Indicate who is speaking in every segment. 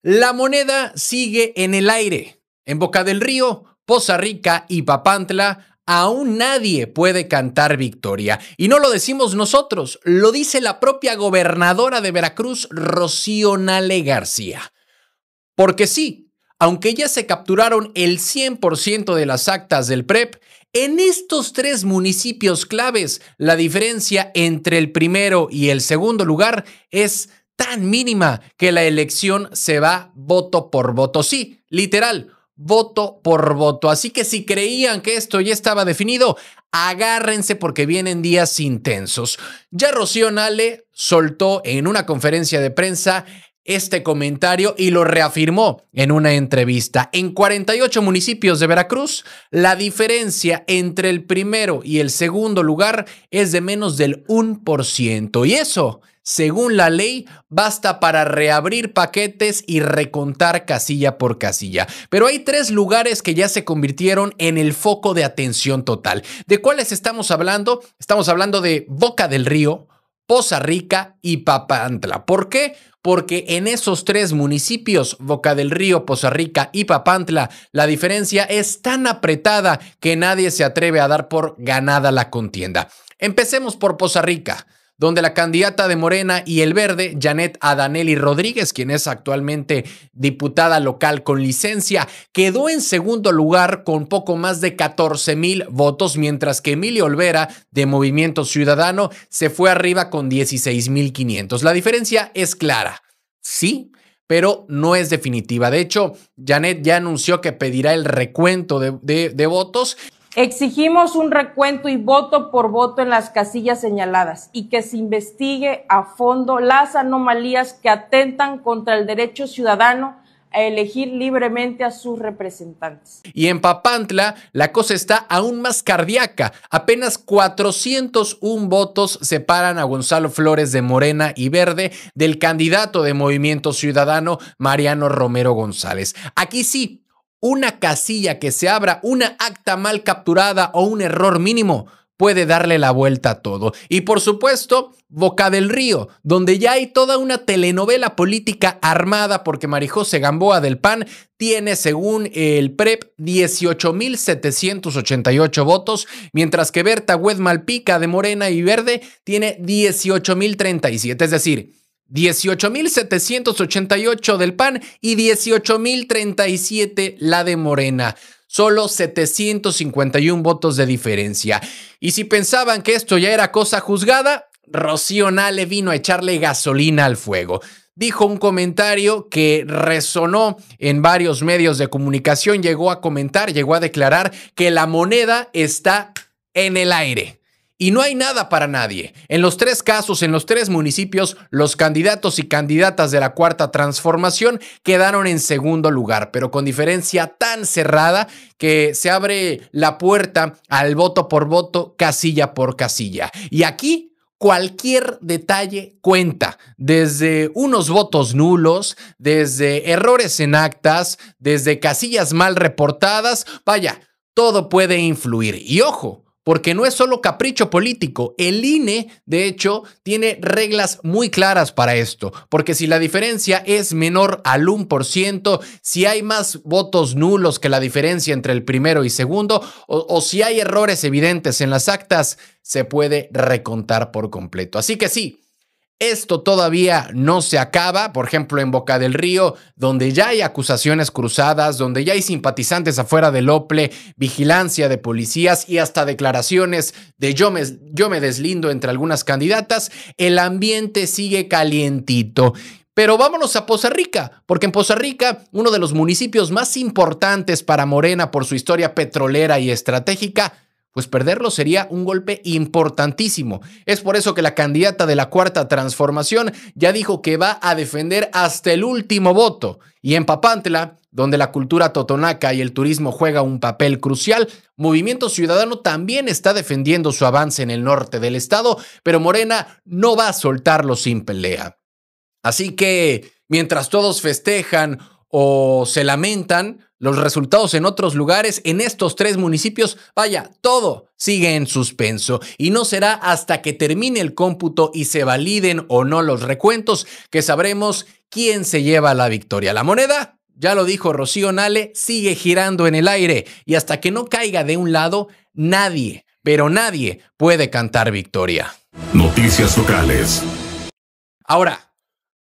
Speaker 1: La moneda sigue en el aire. En Boca del Río, Poza Rica y Papantla, aún nadie puede cantar victoria. Y no lo decimos nosotros, lo dice la propia gobernadora de Veracruz, Rocío Nale García. Porque sí, aunque ya se capturaron el 100% de las actas del PREP, en estos tres municipios claves, la diferencia entre el primero y el segundo lugar es tan mínima que la elección se va voto por voto. Sí, literal, voto por voto. Así que si creían que esto ya estaba definido, agárrense porque vienen días intensos. Ya Rocío Nale soltó en una conferencia de prensa este comentario y lo reafirmó en una entrevista. En 48 municipios de Veracruz, la diferencia entre el primero y el segundo lugar es de menos del 1%. Y eso, según la ley, basta para reabrir paquetes y recontar casilla por casilla. Pero hay tres lugares que ya se convirtieron en el foco de atención total. ¿De cuáles estamos hablando? Estamos hablando de Boca del Río, Poza Rica y Papantla. ¿Por qué? Porque en esos tres municipios, Boca del Río, Poza Rica y Papantla, la diferencia es tan apretada que nadie se atreve a dar por ganada la contienda. Empecemos por Poza Rica, donde la candidata de Morena y el Verde, Janet Adanelli Rodríguez, quien es actualmente diputada local con licencia, quedó en segundo lugar con poco más de 14,000 votos, mientras que Emilio Olvera, de Movimiento Ciudadano, se fue arriba con 16,500. La diferencia es clara, sí, pero no es definitiva. De hecho, Janet ya anunció que pedirá el recuento de votos.
Speaker 2: Exigimos un recuento y voto por voto en las casillas señaladas y que se investigue a fondo las anomalías que atentan contra el derecho ciudadano a elegir libremente a sus representantes.
Speaker 1: Y en Papantla la cosa está aún más cardíaca. Apenas 401 votos separan a Gonzalo Flores de Morena y Verde del candidato de Movimiento Ciudadano, Mariano Romero González. Aquí sí, una casilla que se abra, una acta mal capturada o un error mínimo puede darle la vuelta a todo. Y por supuesto, Boca del Río, donde ya hay toda una telenovela política armada porque Marijose Gamboa del PAN tiene, según el PREP, 18,788 votos, mientras que Berta Güed Malpica de Morena y Verde tiene 18,037, es decir, 18,788 del PAN y 18,037 la de Morena. Solo 751 votos de diferencia. Y si pensaban que esto ya era cosa juzgada, Rocío Nale vino a echarle gasolina al fuego. Dijo un comentario que resonó en varios medios de comunicación. Llegó a declarar que la moneda está en el aire. Y no hay nada para nadie. En los tres casos, en los tres municipios, los candidatos y candidatas de la Cuarta Transformación quedaron en segundo lugar, pero con diferencia tan cerrada que se abre la puerta al voto por voto, casilla por casilla. Y aquí cualquier detalle cuenta, desde unos votos nulos, desde errores en actas, desde casillas mal reportadas. Vaya, todo puede influir. Y ojo, porque no es solo capricho político. El INE, de hecho, tiene reglas muy claras para esto, porque si la diferencia es menor al 1%, si hay más votos nulos que la diferencia entre el primero y segundo, o si hay errores evidentes en las actas, se puede recontar por completo. Así que sí, esto todavía no se acaba. Por ejemplo, en Boca del Río, donde ya hay acusaciones cruzadas, donde ya hay simpatizantes afuera del OPLE, vigilancia de policías y hasta declaraciones de yo me deslindo entre algunas candidatas, el ambiente sigue calientito. Pero vámonos a Poza Rica, porque en Poza Rica, uno de los municipios más importantes para Morena por su historia petrolera y estratégica, pues perderlo sería un golpe importantísimo. Es por eso que la candidata de la Cuarta Transformación ya dijo que va a defender hasta el último voto. Y en Papantla, donde la cultura totonaca y el turismo juega un papel crucial, Movimiento Ciudadano también está defendiendo su avance en el norte del estado, pero Morena no va a soltarlo sin pelea. Así que, mientras todos festejan o se lamentan los resultados en otros lugares, en estos tres municipios, vaya, todo sigue en suspenso. Y no será hasta que termine el cómputo y se validen o no los recuentos que sabremos ¿quién se lleva la victoria? ¿La moneda? Ya lo dijo Rocío Nale, sigue girando en el aire y hasta que no caiga de un lado, nadie, pero nadie puede cantar victoria.
Speaker 3: Noticias locales.
Speaker 1: Ahora,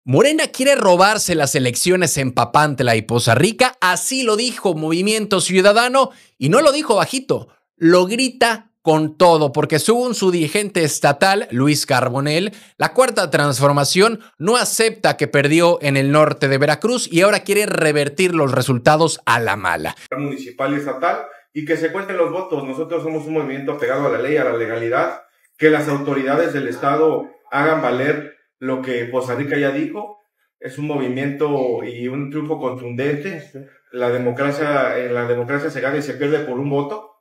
Speaker 1: Morena quiere robarse las elecciones en Papantla y Poza Rica, así lo dijo Movimiento Ciudadano y no lo dijo bajito, lo grita con todo, porque según su dirigente estatal, Luis Carbonell, la Cuarta Transformación no acepta que perdió en el norte de Veracruz y ahora quiere revertir los resultados a la mala.
Speaker 4: Municipal y estatal y que se cuenten los votos. Nosotros somos un movimiento apegado a la ley, a la legalidad, que las autoridades del estado hagan valer lo que Poza Rica ya dijo. Es un movimiento y un triunfo contundente. En la democracia se gana y se pierde por un voto.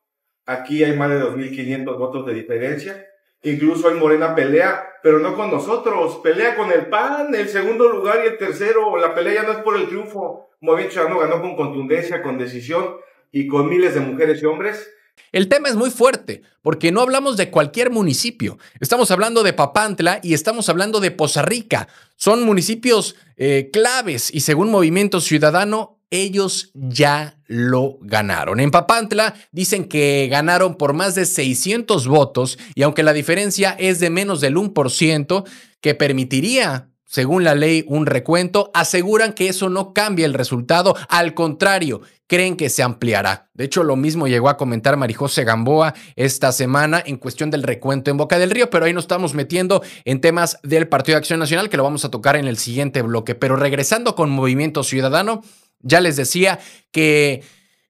Speaker 4: Aquí hay más de 2.500 votos de diferencia. Incluso el Morena pelea, pero no con nosotros. Pelea con el PAN, el segundo lugar y el tercero. La pelea ya no es por el triunfo. Movimiento Ciudadano ganó con contundencia, con decisión y con miles de mujeres y hombres.
Speaker 1: El tema es muy fuerte, porque no hablamos de cualquier municipio. Estamos hablando de Papantla y estamos hablando de Poza Rica. Son municipios claves y según Movimiento Ciudadano, ellos ya lo ganaron. En Papantla dicen que ganaron por más de 600 votos y aunque la diferencia es de menos del 1%, que permitiría, según la ley, un recuento, aseguran que eso no cambia el resultado. Al contrario, creen que se ampliará. De hecho, lo mismo llegó a comentar Marijose Gamboa esta semana en cuestión del recuento en Boca del Río, pero ahí nos estamos metiendo en temas del Partido de Acción Nacional que lo vamos a tocar en el siguiente bloque. Pero regresando con Movimiento Ciudadano, ya les decía que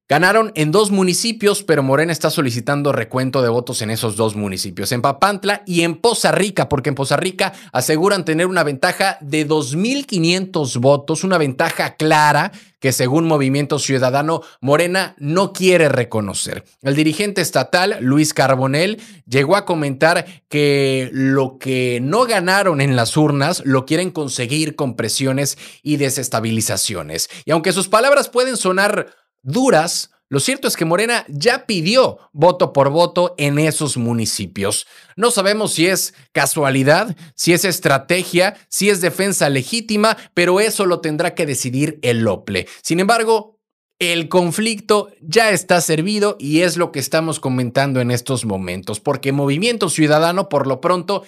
Speaker 1: ganaron en 2 municipios, pero Morena está solicitando recuento de votos en esos 2 municipios, en Papantla y en Poza Rica, porque en Poza Rica aseguran tener una ventaja de 2.500 votos, una ventaja clara que según Movimiento Ciudadano, Morena no quiere reconocer. El dirigente estatal, Luis Carbonell, llegó a comentar que lo que no ganaron en las urnas lo quieren conseguir con presiones y desestabilizaciones. Y aunque sus palabras pueden sonar duras, lo cierto es que Morena ya pidió voto por voto en esos municipios. No sabemos si es casualidad, si es estrategia, si es defensa legítima, pero eso lo tendrá que decidir el OPLE. Sin embargo, el conflicto ya está servido y es lo que estamos comentando en estos momentos, porque Movimiento Ciudadano, por lo pronto,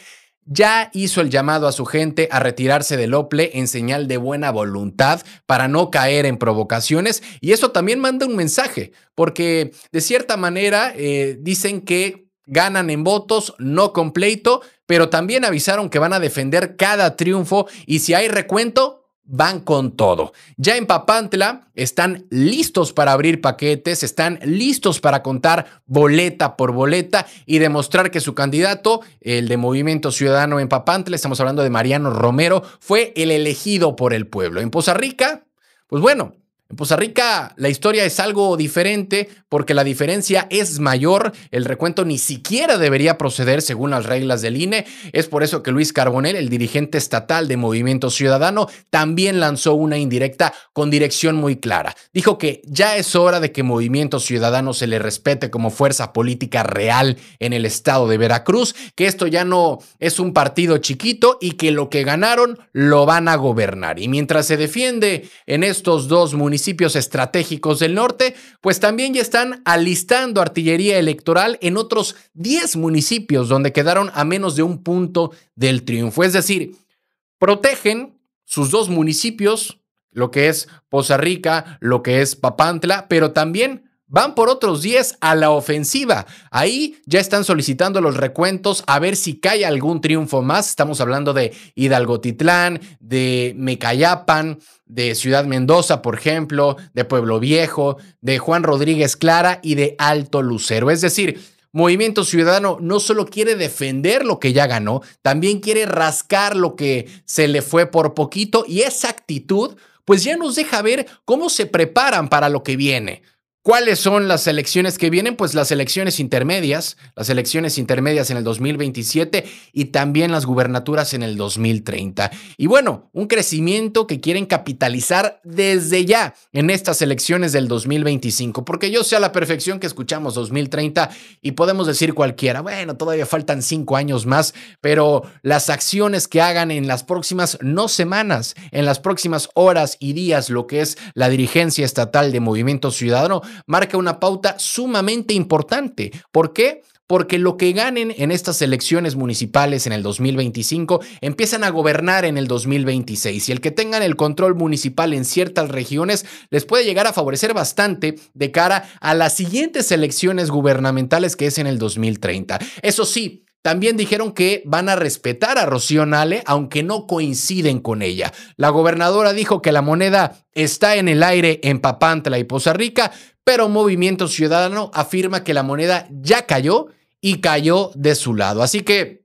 Speaker 1: ya hizo el llamado a su gente a retirarse del OPLE en señal de buena voluntad para no caer en provocaciones y eso también manda un mensaje porque de cierta manera dicen que ganan en votos, no con pleito, pero también avisaron que van a defender cada triunfo y si hay recuento, van con todo. Ya en Papantla están listos para abrir paquetes, están listos para contar boleta por boleta y demostrar que su candidato, el de Movimiento Ciudadano en Papantla, estamos hablando de Mariano Romero, fue el elegido por el pueblo. En Poza Rica, pues bueno, en Poza Rica la historia es algo diferente porque la diferencia es mayor, el recuento ni siquiera debería proceder según las reglas del INE, es por eso que Luis Carbonell, el dirigente estatal de Movimiento Ciudadano, también lanzó una indirecta con dirección muy clara. Dijo que ya es hora de que Movimiento Ciudadano se le respete como fuerza política real en el estado de Veracruz, que esto ya no es un partido chiquito y que lo que ganaron lo van a gobernar. Y mientras se defiende en estos 2 municipios estratégicos del norte, pues también ya están alistando artillería electoral en otros 10 municipios donde quedaron a menos de 1 punto del triunfo. Es decir, protegen sus 2 municipios, lo que es Poza Rica, lo que es Papantla, pero también van por otros 10 a la ofensiva. Ahí ya están solicitando los recuentos a ver si cae algún triunfo más. Estamos hablando de Hidalgotitlán, de Mecayapan, de Ciudad Mendoza, por ejemplo, de Pueblo Viejo, de Juan Rodríguez Clara y de Alto Lucero. Es decir, Movimiento Ciudadano no solo quiere defender lo que ya ganó, también quiere rascar lo que se le fue por poquito y esa actitud pues ya nos deja ver cómo se preparan para lo que viene. ¿Cuáles son las elecciones que vienen? Pues las elecciones intermedias en el 2027 y también las gubernaturas en el 2030. Y bueno, un crecimiento que quieren capitalizar desde ya en estas elecciones del 2025, porque yo sé a la perfección que escuchamos 2030 y podemos decir cualquiera, bueno, todavía faltan 5 años más, pero las acciones que hagan en las próximas, no semanas, en las próximas horas y días, lo que es la dirigencia estatal de Movimiento Ciudadano, marca una pauta sumamente importante. ¿Por qué? Porque lo que ganen en estas elecciones municipales en el 2025 empiezan a gobernar en el 2026 y el que tengan el control municipal en ciertas regiones les puede llegar a favorecer bastante de cara a las siguientes elecciones gubernamentales que es en el 2030. Eso sí, también dijeron que van a respetar a Rocío Nale, aunque no coinciden con ella. La gobernadora dijo que la moneda está en el aire en Papantla y Poza Rica, pero Movimiento Ciudadano afirma que la moneda ya cayó y cayó de su lado. Así que,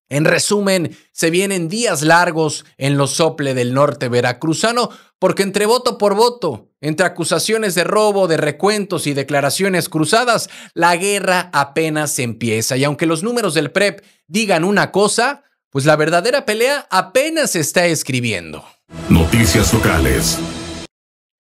Speaker 1: en resumen, se vienen días largos en los sople del norte veracruzano, porque entre voto por voto, entre acusaciones de robo, de recuentos y declaraciones cruzadas, la guerra apenas empieza. Y aunque los números del PREP digan una cosa, pues la verdadera pelea apenas se está escribiendo.
Speaker 3: Noticias locales.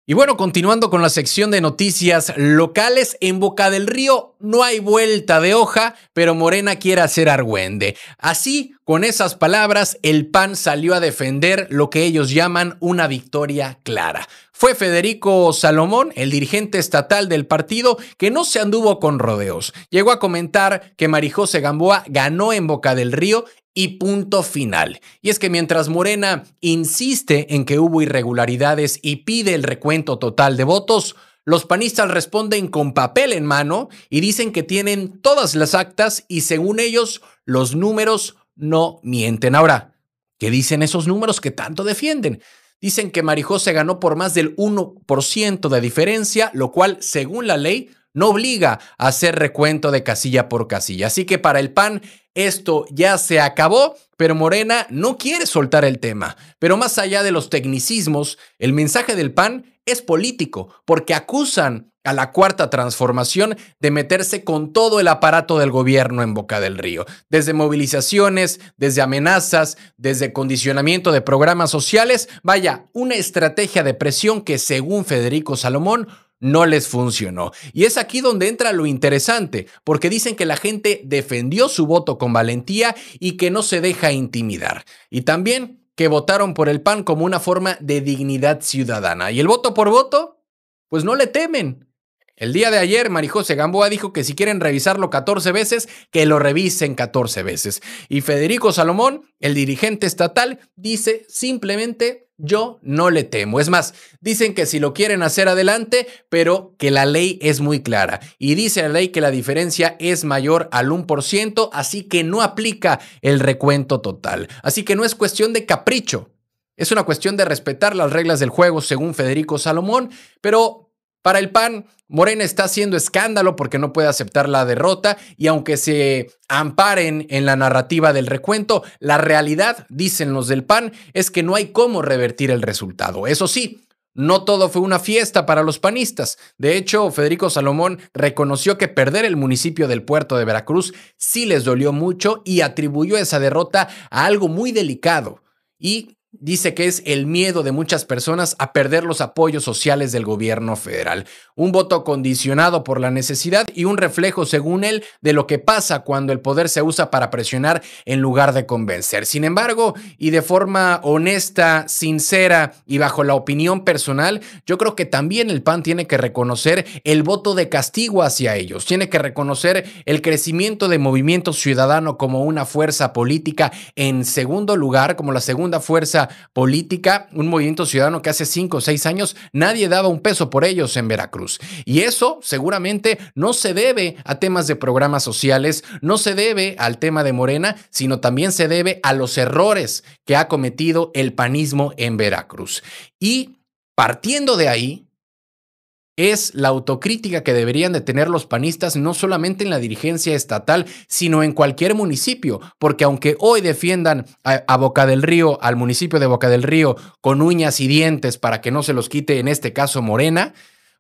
Speaker 1: Y bueno, continuando con la sección de noticias locales, en Boca del Río no hay vuelta de hoja, pero Morena quiere hacer argüende. Así, con esas palabras, el PAN salió a defender lo que ellos llaman una victoria clara. Fue Federico Salomón, el dirigente estatal del partido, que no se anduvo con rodeos. Llegó a comentar que Marijose Gamboa ganó en Boca del Río y punto final. Y es que mientras Morena insiste en que hubo irregularidades y pide el recuento total de votos, los panistas responden con papel en mano y dicen que tienen todas las actas y según ellos los números no mienten. Ahora, ¿qué dicen esos números que tanto defienden? Dicen que Marijose ganó por más del 1% de diferencia, lo cual, según la ley, no obliga a hacer recuento de casilla por casilla. Así que para el PAN esto ya se acabó, pero Morena no quiere soltar el tema. Pero más allá de los tecnicismos, el mensaje del PAN es político, porque acusan a la Cuarta Transformación de meterse con todo el aparato del gobierno en Boca del Río. Desde movilizaciones, desde amenazas, desde condicionamiento de programas sociales. Vaya, una estrategia de presión que según Federico Salomón no les funcionó. Y es aquí donde entra lo interesante, porque dicen que la gente defendió su voto con valentía y que no se deja intimidar. Y también que votaron por el PAN como una forma de dignidad ciudadana. Y el voto por voto, pues no le temen. El día de ayer, Marijose Gamboa dijo que si quieren revisarlo 14 veces, que lo revisen 14 veces. Y Federico Salomón, el dirigente estatal, dice simplemente: yo no le temo. Es más, dicen que si lo quieren hacer adelante, pero que la ley es muy clara. Y dice la ley que la diferencia es mayor al 1%, así que no aplica el recuento total. Así que no es cuestión de capricho. Es una cuestión de respetar las reglas del juego, según Federico Salomón, pero para el PAN, Morena está haciendo escándalo porque no puede aceptar la derrota y aunque se amparen en la narrativa del recuento, la realidad, dicen los del PAN, es que no hay cómo revertir el resultado. Eso sí, no todo fue una fiesta para los panistas. De hecho, Federico Salomón reconoció que perder el municipio del Puerto de Veracruz sí les dolió mucho y atribuyó esa derrota a algo muy delicado. Y dice que es el miedo de muchas personas a perder los apoyos sociales del gobierno federal. Un voto condicionado por la necesidad y un reflejo, según él, de lo que pasa cuando el poder se usa para presionar en lugar de convencer. Sin embargo, y de forma honesta, sincera y bajo la opinión personal, yo creo que también el PAN tiene que reconocer el voto de castigo hacia ellos. Tiene que reconocer el crecimiento de Movimiento Ciudadano como una fuerza política en segundo lugar, como la segunda fuerza política, un Movimiento Ciudadano que hace 5 o 6 años nadie daba un peso por ellos en Veracruz. Y eso seguramente no se debe a temas de programas sociales, no se debe al tema de Morena, sino también se debe a los errores que ha cometido el panismo en Veracruz. Y partiendo de ahí, es la autocrítica que deberían de tener los panistas no solamente en la dirigencia estatal, sino en cualquier municipio, porque aunque hoy defiendan a Boca del Río, al municipio de Boca del Río, con uñas y dientes para que no se los quite, en este caso Morena,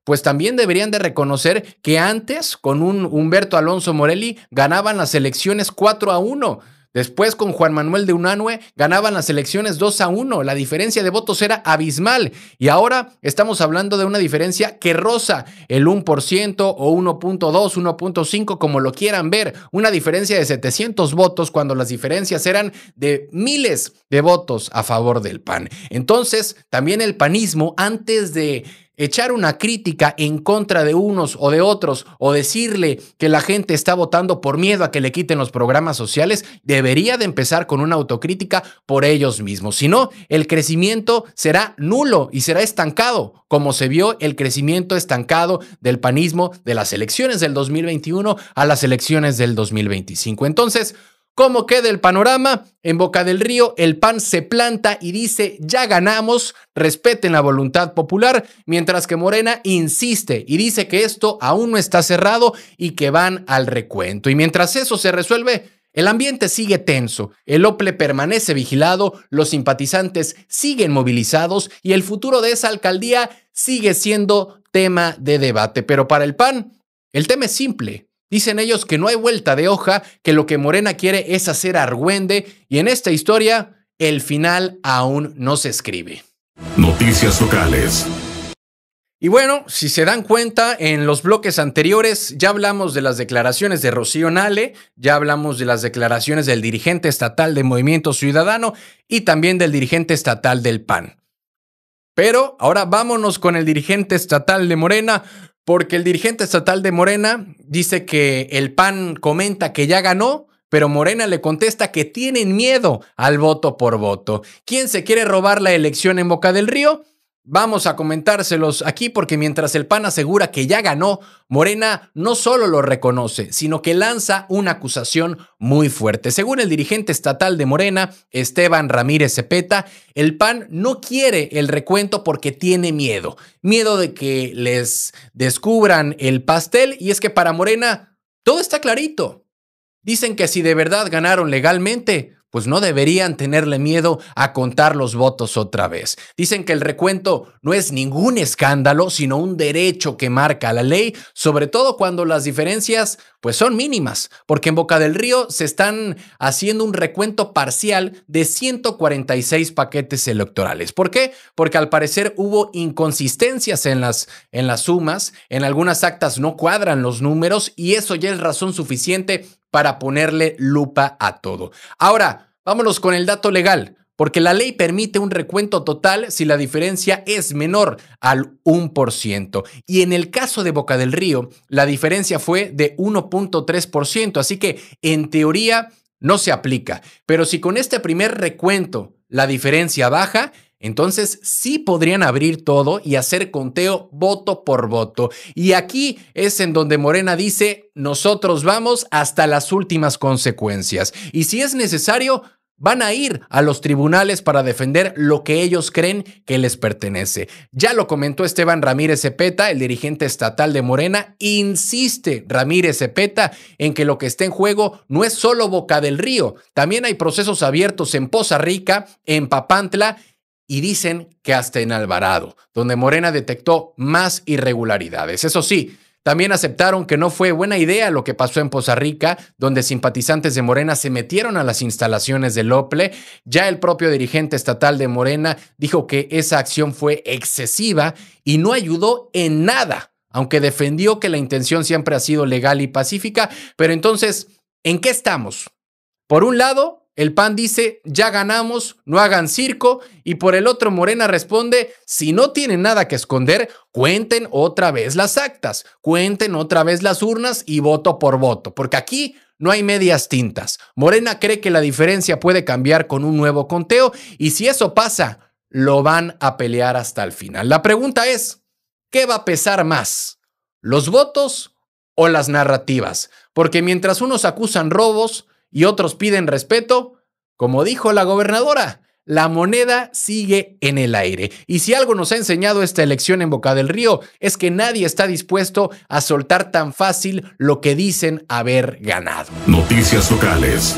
Speaker 1: pues también deberían de reconocer que antes, con un Humberto Alonso Morelli, ganaban las elecciones 4-1. Después, con Juan Manuel de Unanue, ganaban las elecciones 2-1. La diferencia de votos era abismal. Y ahora estamos hablando de una diferencia que roza el 1% o 1.2, 1.5, como lo quieran ver. Una diferencia de 700 votos cuando las diferencias eran de miles de votos a favor del PAN. Entonces, también el panismo, antes de echar una crítica en contra de unos o de otros o decirle que la gente está votando por miedo a que le quiten los programas sociales, debería de empezar con una autocrítica por ellos mismos. Si no, el crecimiento será nulo y será estancado, como se vio el crecimiento estancado del panismo de las elecciones del 2021 a las elecciones del 2025. Entonces, ¿cómo queda el panorama? En Boca del Río, el PAN se planta y dice, ya ganamos, respeten la voluntad popular, mientras que Morena insiste y dice que esto aún no está cerrado y que van al recuento. Y mientras eso se resuelve, el ambiente sigue tenso, el OPLE permanece vigilado, los simpatizantes siguen movilizados y el futuro de esa alcaldía sigue siendo tema de debate. Pero para el PAN, el tema es simple. Dicen ellos que no hay vuelta de hoja, que lo que Morena quiere es hacer argüende y en esta historia el final aún no se escribe.
Speaker 3: Noticias locales.
Speaker 1: Y bueno, si se dan cuenta, en los bloques anteriores ya hablamos de las declaraciones de Rocío Nale, ya hablamos de las declaraciones del dirigente estatal de Movimiento Ciudadano y también del dirigente estatal del PAN. Pero ahora vámonos con el dirigente estatal de Morena, porque el dirigente estatal de Morena dice que el PAN comenta que ya ganó, pero Morena le contesta que tienen miedo al voto por voto. ¿Quién se quiere robar la elección en Boca del Río? Vamos a comentárselos aquí porque mientras el PAN asegura que ya ganó, Morena no solo lo reconoce, sino que lanza una acusación muy fuerte. Según el dirigente estatal de Morena, Esteban Ramírez Zepeta, el PAN no quiere el recuento porque tiene miedo. Miedo de que les descubran el pastel y es que para Morena todo está clarito. Dicen que si de verdad ganaron legalmente, pues no deberían tenerle miedo a contar los votos otra vez. Dicen que el recuento no es ningún escándalo, sino un derecho que marca la ley, sobre todo cuando las diferencias pues son mínimas, porque en Boca del Río se están haciendo un recuento parcial de 146 paquetes electorales. ¿Por qué? Porque al parecer hubo inconsistencias en las sumas, en algunas actas no cuadran los números y eso ya es razón suficiente para ponerle lupa a todo. Ahora, vámonos con el dato legal, porque la ley permite un recuento total si la diferencia es menor al 1%. Y en el caso de Boca del Río, la diferencia fue de 1.3%, así que en teoría no se aplica. Pero si con este primer recuento la diferencia baja, entonces sí podrían abrir todo y hacer conteo voto por voto. Y aquí es en donde Morena dice, nosotros vamos hasta las últimas consecuencias. Y si es necesario, van a ir a los tribunales para defender lo que ellos creen que les pertenece. Ya lo comentó Esteban Ramírez Zepeta, el dirigente estatal de Morena. Insiste Ramírez Zepeta en que lo que está en juego no es solo Boca del Río. También hay procesos abiertos en Poza Rica, en Papantla, y dicen que hasta en Alvarado, donde Morena detectó más irregularidades. Eso sí, también aceptaron que no fue buena idea lo que pasó en Poza Rica, donde simpatizantes de Morena se metieron a las instalaciones del OPLE. Ya el propio dirigente estatal de Morena dijo que esa acción fue excesiva y no ayudó en nada, aunque defendió que la intención siempre ha sido legal y pacífica. Pero entonces, ¿en qué estamos? Por un lado, el PAN dice, ya ganamos, no hagan circo, y por el otro Morena responde, si no tienen nada que esconder, cuenten otra vez las actas, cuenten otra vez las urnas y voto por voto, porque aquí no hay medias tintas. Morena cree que la diferencia puede cambiar con un nuevo conteo, y si eso pasa, lo van a pelear hasta el final. La pregunta es, ¿qué va a pesar más? ¿Los votos o las narrativas? Porque mientras unos acusan robos, y otros piden respeto, como dijo la gobernadora, la moneda sigue en el aire. Y si algo nos ha enseñado esta elección en Boca del Río, es que nadie está dispuesto a soltar tan fácil lo que dicen haber ganado.
Speaker 3: Noticias locales.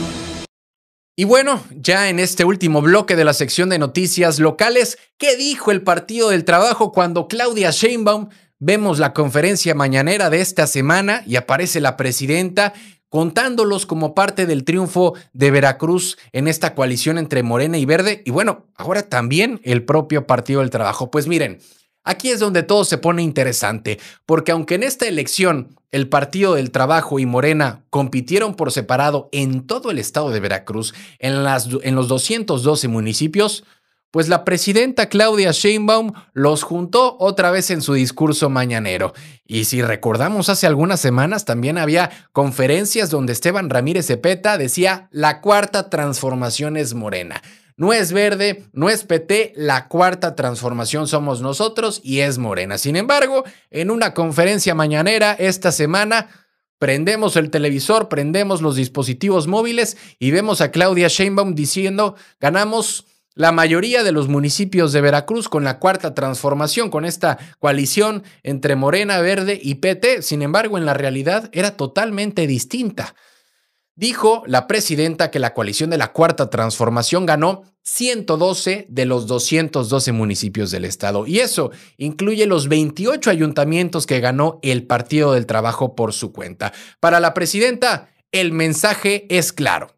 Speaker 1: Y bueno, ya en este último bloque de la sección de noticias locales, ¿qué dijo el Partido del Trabajo cuando Claudia Sheinbaum vemos la conferencia mañanera de esta semana y aparece la presidenta contándolos como parte del triunfo de Veracruz en esta coalición entre Morena y Verde. Y bueno, ahora también el propio Partido del Trabajo. Pues miren, aquí es donde todo se pone interesante, porque aunque en esta elección el Partido del Trabajo y Morena compitieron por separado en todo el estado de Veracruz, en los 212 municipios, pues la presidenta Claudia Sheinbaum los juntó otra vez en su discurso mañanero. Y si recordamos, hace algunas semanas también había conferencias donde Esteban Ramírez Zepeta decía: la cuarta transformación es Morena. No es Verde, no es PT, la cuarta transformación somos nosotros y es Morena. Sin embargo, en una conferencia mañanera esta semana, prendemos el televisor, prendemos los dispositivos móviles y vemos a Claudia Sheinbaum diciendo: ganamos la mayoría de los municipios de Veracruz con la cuarta transformación, con esta coalición entre Morena, Verde y PT. Sin embargo, en la realidad era totalmente distinta. Dijo la presidenta que la coalición de la cuarta transformación ganó 112 de los 212 municipios del estado. Y eso incluye los 28 ayuntamientos que ganó el Partido del Trabajo por su cuenta. Para la presidenta, el mensaje es claro.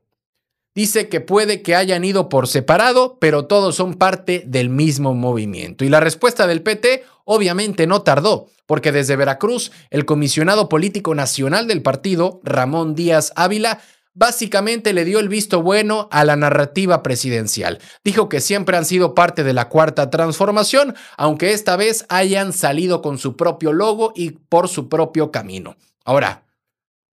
Speaker 1: Dice que puede que hayan ido por separado, pero todos son parte del mismo movimiento. Y la respuesta del PT obviamente no tardó, porque desde Veracruz, el comisionado político nacional del partido, Ramón Díaz Ávila, básicamente le dio el visto bueno a la narrativa presidencial. Dijo que siempre han sido parte de la cuarta transformación, aunque esta vez hayan salido con su propio logo y por su propio camino. Ahora,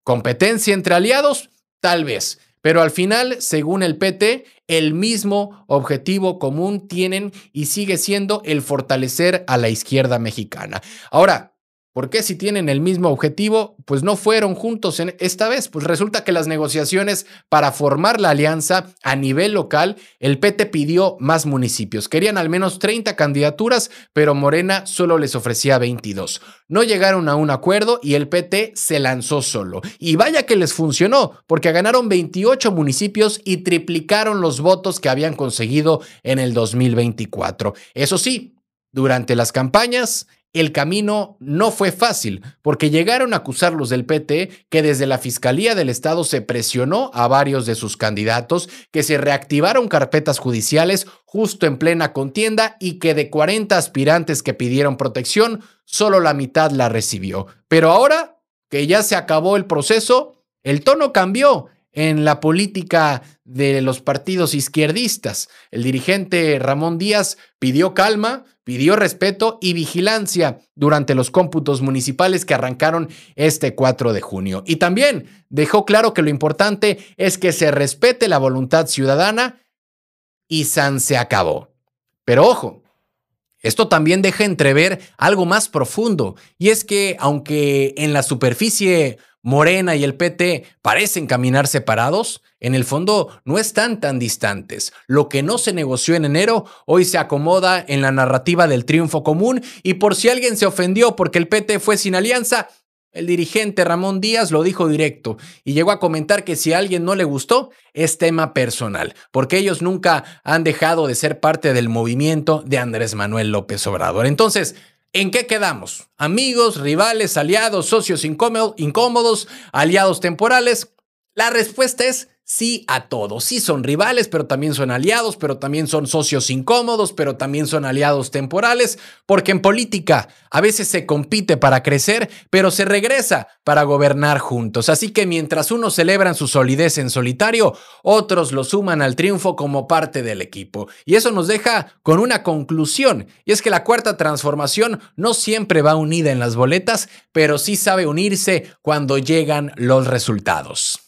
Speaker 1: ¿competencia entre aliados? Tal vez. Pero al final, según el PT, el mismo objetivo común tienen y sigue siendo el fortalecer a la izquierda mexicana. Ahora, ¿por qué si tienen el mismo objetivo, pues no fueron juntos esta vez? Pues resulta que las negociaciones para formar la alianza a nivel local, el PT pidió más municipios. Querían al menos 30 candidaturas, pero Morena solo les ofrecía 22. No llegaron a un acuerdo y el PT se lanzó solo. Y vaya que les funcionó, porque ganaron 28 municipios y triplicaron los votos que habían conseguido en el 2024. Eso sí, durante las campañas, el camino no fue fácil, porque llegaron a acusarlos del PT que desde la Fiscalía del Estado se presionó a varios de sus candidatos, que se reactivaron carpetas judiciales justo en plena contienda y que de 40 aspirantes que pidieron protección, solo la mitad la recibió. Pero ahora que ya se acabó el proceso, el tono cambió en la política de los partidos izquierdistas. El dirigente Ramón Díaz pidió calma, pidió respeto y vigilancia durante los cómputos municipales que arrancaron este 4 de junio. Y también dejó claro que lo importante es que se respete la voluntad ciudadana y se acabó. Pero ojo, esto también deja entrever algo más profundo, y es que aunque en la superficie Morena y el PT parecen caminar separados, en el fondo no están tan distantes. Lo que no se negoció en enero hoy se acomoda en la narrativa del triunfo común, y por si alguien se ofendió porque el PT fue sin alianza, el dirigente Ramón Díaz lo dijo directo y llegó a comentar que si a alguien no le gustó es tema personal, porque ellos nunca han dejado de ser parte del movimiento de Andrés Manuel López Obrador. Entonces, ¿en qué quedamos? ¿Amigos, rivales, aliados, socios incómodos, aliados temporales? La respuesta es sí a todos. Sí son rivales, pero también son aliados, pero también son socios incómodos, pero también son aliados temporales, porque en política a veces se compite para crecer, pero se regresa para gobernar juntos. Así que mientras unos celebran su solidez en solitario, otros lo suman al triunfo como parte del equipo. Y eso nos deja con una conclusión, y es que la cuarta transformación no siempre va unida en las boletas, pero sí sabe unirse cuando llegan los resultados.